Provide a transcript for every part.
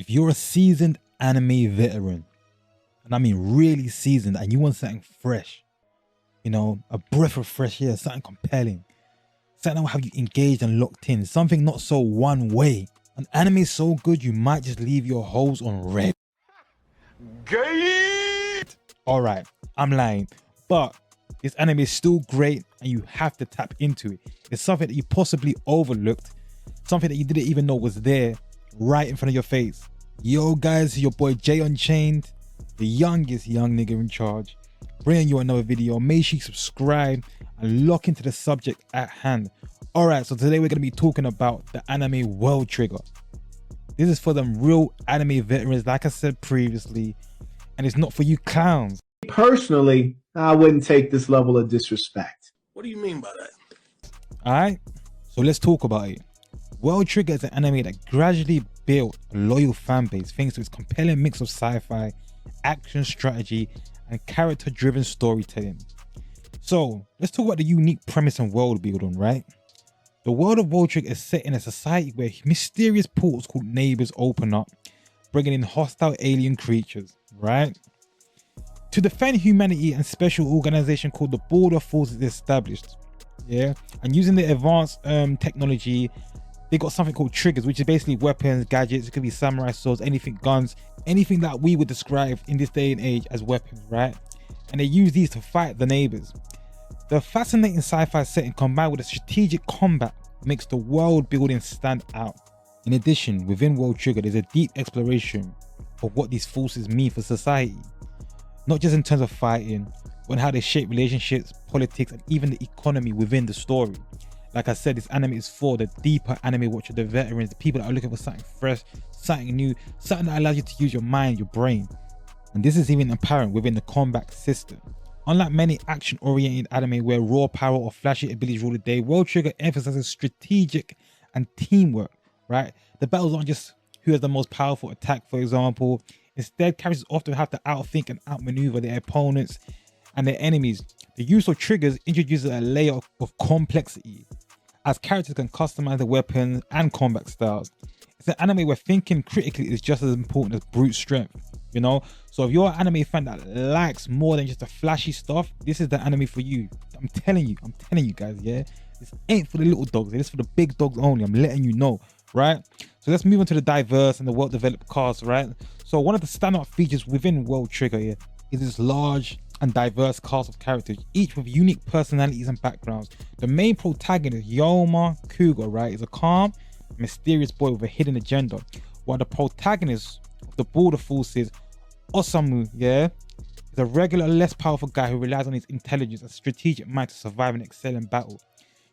If you're a seasoned anime veteran, and I mean really seasoned, and you want something fresh, you know, a breath of fresh air, something compelling, something that will have you engaged and locked in, something not so one way. An anime is so good you might just leave your holes on red. Alright, I'm lying, but this anime is still great and you have to tap into it. It's something that you possibly overlooked, something that you didn't even know was there right in front of your face. Yo guys, your boy Jay Unchained, the youngest young nigga in charge, bringing you another video. Make sure you subscribe and lock into the subject at hand. Alright, so today we're going to be talking about the anime World Trigger. This is for them real anime veterans, like I said previously, and it's not for you clowns. Personally, I wouldn't take this level of disrespect. What do you mean by that? Alright, so let's talk about it. World Trigger is an anime that gradually built a loyal fan base thanks to its compelling mix of sci-fi, action, strategy, and character-driven storytelling. So let's talk about the unique premise and world building, right? The world of World Trigger is set in a society where mysterious portals called neighbors open up, bringing in hostile alien creatures, right? To defend humanity, and special organization called the Border Force is established, yeah? And using the advanced technology, they got something called triggers, which is basically weapons, gadgets. It could be samurai swords, anything, guns, anything that we would describe in this day and age as weapons, right? And they use these to fight the neighbors. The fascinating sci-fi setting combined with a strategic combat makes the world building stand out. In addition, within World Trigger, there's a deep exploration of what these forces mean for society. Not just in terms of fighting, but in how they shape relationships, politics, and even the economy within the story. Like I said, this anime is for the deeper anime watcher, the veterans, the people that are looking for something fresh, something new, something that allows you to use your mind, your brain. And this is even apparent within the combat system. Unlike many action-oriented anime where raw power or flashy abilities rule the day, World Trigger emphasizes strategic and teamwork, right? The battles aren't just who has the most powerful attack, for example. Instead, characters often have to outthink and outmaneuver their opponents and their enemies. The use of triggers introduces a layer of complexity, as characters can customize their weapons and combat styles. It's an anime where thinking critically is just as important as brute strength, you know? So if you're an anime fan that likes more than just the flashy stuff, this is the anime for you. I'm telling you guys, yeah? This ain't for the little dogs, it's for the big dogs only. I'm letting you know, right? So let's move on to the diverse and the well-developed cast, right? So one of the standout features within World Trigger here is this large and diverse cast of characters, each with unique personalities and backgrounds. The main protagonist, Yoma Kuga, right, is a calm, mysterious boy with a hidden agenda, while the protagonist of the Border Forces, Osamu, yeah, is a regular, less powerful guy who relies on his intelligence and strategic mind to survive and excel in battle.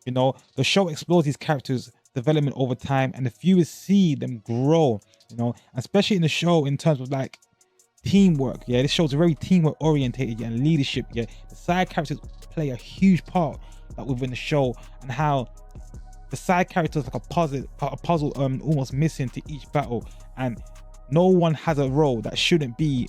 You know, the show explores these characters' development over time, and the viewers see them grow, you know, especially in the show in terms of like teamwork. Yeah, this show's very teamwork orientated, and leadership. Yeah, the side characters play a huge part within the show, and how the side characters like a puzzle almost missing to each battle, and no one has a role that shouldn't be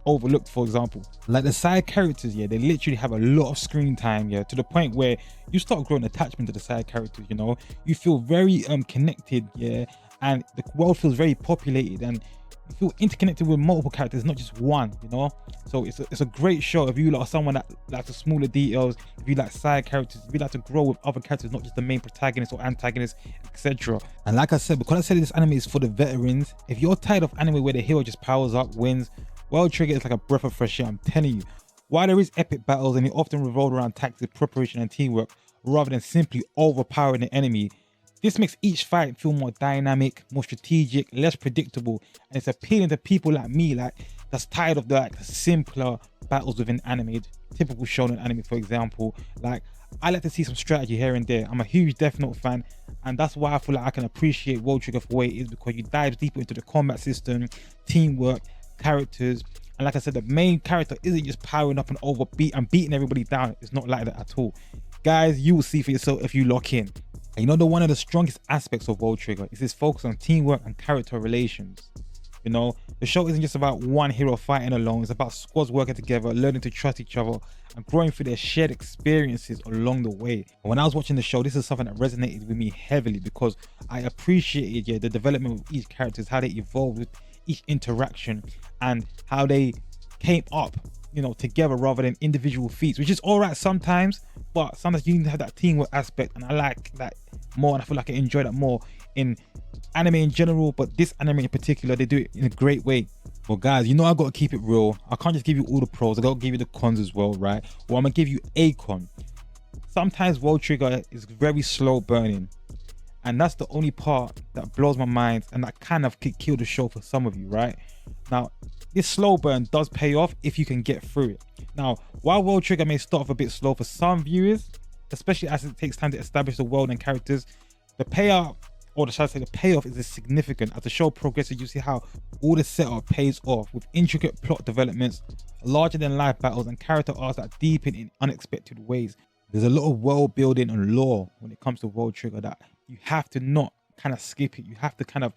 overlooked. For example, like the side characters, yeah, they literally have a lot of screen time, yeah, to the point where you start growing attachment to the side characters. You know, you feel very connected, yeah, and the world feels very populated, and you feel interconnected with multiple characters, not just one, you know. So it's a great show if you are someone that likes the smaller details, if you like side characters, if you like to grow with other characters, not just the main protagonist or antagonist, etc. And like I said, because I said this anime is for the veterans, if you're tired of anime where the hero just powers up, wins, World Trigger is like a breath of fresh air, I'm telling you. While there is epic battles and it often revolves around tactics, preparation and teamwork rather than simply overpowering the enemy, this makes each fight feel more dynamic, more strategic, less predictable, and it's appealing to people like me, like that's tired of the like simpler battles within anime, typical shonen anime, for example. Like I like to see some strategy here and there. I'm a huge Death Note fan, and that's why I feel like I can appreciate World Trigger for the way it is, because you dive deeper into the combat system, teamwork, characters, and like I said, the main character isn't just powering up and beating everybody down. It's not like that at all. Guys, you will see for yourself if you lock in. And you know, one of the strongest aspects of World Trigger is its focus on teamwork and character relations. You know, The show isn't just about one hero fighting alone. It's about squads working together, learning to trust each other, and growing through their shared experiences along the way. And when I was watching the show, this is something that resonated with me heavily because I appreciated the development of each characters, how they evolved with each interaction, and how they came up, together rather than individual feats, which is all right sometimes, but sometimes you need to have that teamwork aspect, and I like that more, and I feel like I enjoy that more in anime in general, but this anime in particular, they do it in a great way. Well guys, I gotta keep it real. I can't just give you all the pros, I gotta give you the cons as well, right? Well, I'm gonna give you a con. Sometimes World Trigger is very slow burning, and that's the only part that blows my mind, and that kind of could kill the show for some of you, right? Now, this slow burn does pay off if you can get through it. Now, while World Trigger may start off a bit slow for some viewers, especially as it takes time to establish the world and characters, the payout, or should I say the payoff, is significant. As the show progresses, you see how all the setup pays off with intricate plot developments, larger than life battles, and character arcs that deepen in unexpected ways. There's a lot of world building and lore when it comes to World Trigger that you have to not kind of skip it. You have to kind of,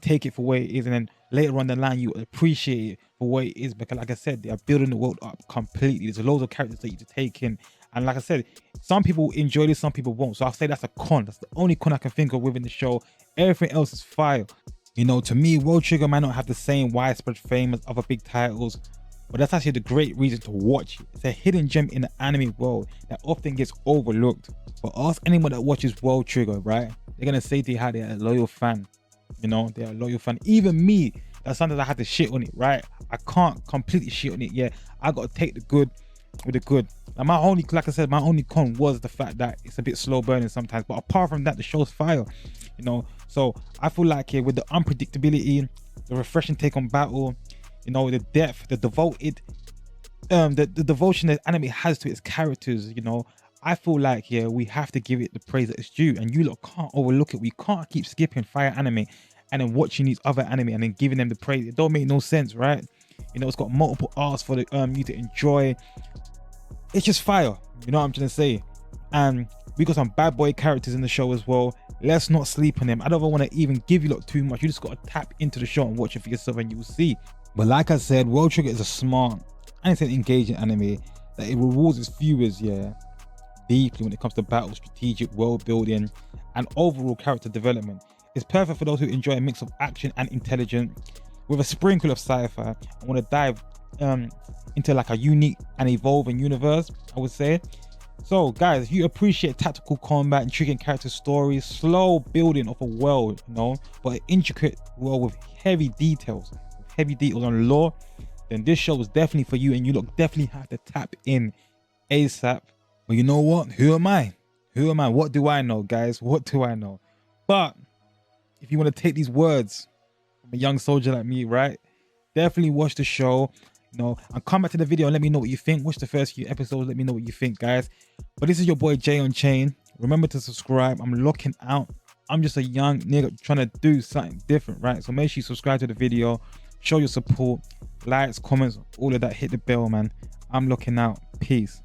take it for what it is, and then later on the line you appreciate it for what it is, because like I said, they are building the world up completely. There's loads of characters that you need to take in, and like I said, some people enjoy this, some people won't, so I'll say that's a con. That's the only con I can think of within the show. Everything else is fire. To me, World Trigger might not have the same widespread fame as other big titles, but that's actually the great reason to watch it. It's a hidden gem in the anime world that often gets overlooked. But ask anyone that watches World Trigger, right? They're gonna say to you how they're a loyal fan. They're a loyal fan. Even me, that's something I had to shit on it, right? I can't completely shit on it. Yeah, I gotta take the good with the good. And my only con was the fact that it's a bit slow burning sometimes. But apart from that, the show's fire. So I feel like with the unpredictability, the refreshing take on battle, the depth, the devoted, the devotion that anime has to its characters, I feel like we have to give it the praise that it's due, and you lot can't overlook it. We can't keep skipping fire anime and then watching these other anime and then giving them the praise. It don't make no sense, right? It's got multiple arcs for you to enjoy. It's just fire, you know what I'm trying to say. And we got some bad boy characters in the show as well. Let's not sleep on them. I don't want to even give you lot too much. You just got to tap into the show and watch it for yourself, and you will see. But like I said, World Trigger is a smart and it's an engaging anime that it rewards its viewers, deeply when it comes to battle, strategic world building, and overall character development. It's perfect for those who enjoy a mix of action and intelligence with a sprinkle of sci-fi and want to dive into like a unique and evolving universe, I would say. So guys, if you appreciate tactical combat, intriguing character stories, slow building of a world, but an intricate world with heavy details on lore, then this show is definitely for you, and you look definitely have to tap in ASAP. But you know what? Who am I? What do I know, guys? What do I know? But if you want to take these words from a young soldier like me, right? Definitely watch the show, and come back to the video and let me know what you think. Watch the first few episodes, let me know what you think, guys. But this is your boy Jay Unchained. Remember to subscribe. I'm looking out. I'm just a young nigga trying to do something different, right? So make sure you subscribe to the video, show your support, likes, comments, all of that. Hit the bell, man. I'm looking out. Peace.